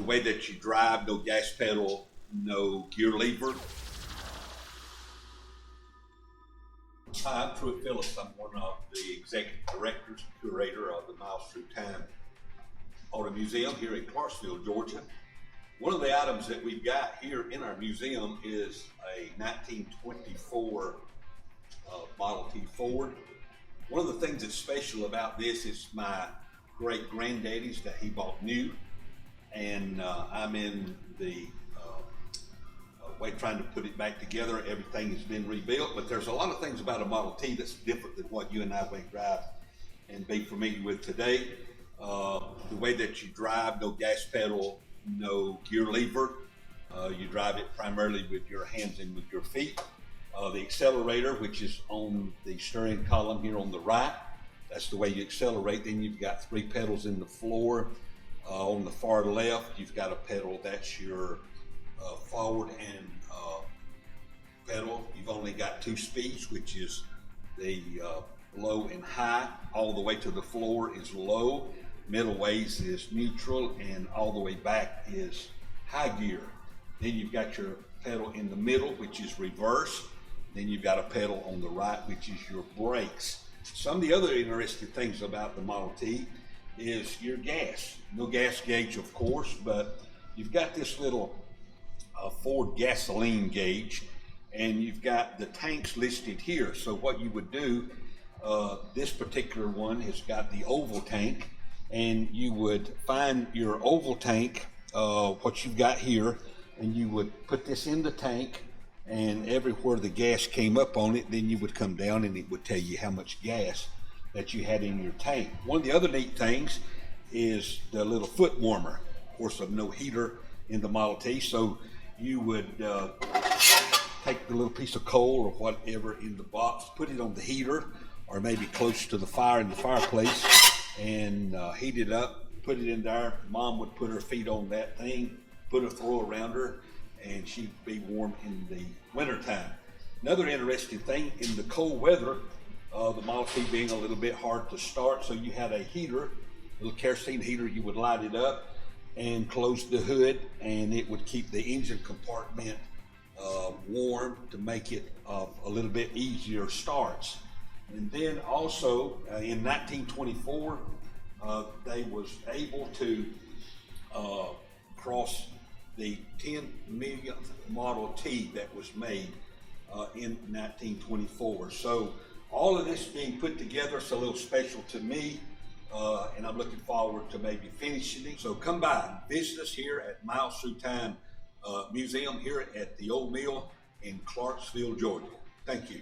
the way that you drive, no gas pedal, no gear lever. Hi, I'm Pruitt Phillips. I'm one of the executive directors and curator of the Miles Through Time Auto Museum here in Clarksville, Georgia. One of the items that we've got here in our museum is a 1924 Model T Ford. One of the things that's special about this is my great granddaddy's that he bought new, and I'm in the way trying to put it back together. Everything has been rebuilt, but there's a lot of things about a Model T that's different than what you and I may drive and be familiar with today. The way that you drive, no gas pedal, no gear lever. You drive it primarily with your hands and with your feet. The accelerator, which is on the steering column here on the right, that's the way you accelerate. Then you've got 3 pedals in the floor. On the far left, you've got a pedal, that's your forward and pedal. You've only got 2 speeds, which is the low and high. All the way to the floor is low, middle ways is neutral, and all the way back is high gear. Then you've got your pedal in the middle, which is reverse. Then you've got a pedal on the right, which is your brakes. Some of the other interesting things about the Model T is your gas. No gas gauge, of course, but you've got this little Ford gasoline gauge, and you've got the tanks listed here. So what you would do, this particular one has got the oval tank, and you would find your oval tank, what you've got here, and you would put this in the tank, and everywhere the gas came up on it, then you would come down and it would tell you how much gas that you had in your tank. One of the other neat things is the little foot warmer. Of course, there's no heater in the Model T, so you would take the little piece of coal or whatever in the box, put it on the heater or maybe close to the fire in the fireplace, and heat it up, put it in there. Mom would put her feet on that thing, put a throw around her, and she'd be warm in the winter time. Another interesting thing, in the cold weather, the Model T being a little bit hard to start, so you had a heater, a little kerosene heater. You would light it up and close the hood, and it would keep the engine compartment warm to make it a little bit easier starts. And then also in 1924, they was able to cross the 10 millionth Model T that was made in 1924. So all of this being put together, it's a little special to me, and I'm looking forward to maybe finishing it. So come by and visit us here at Miles Through Time Museum here at the Old Mill in Clarksville, Georgia. Thank you.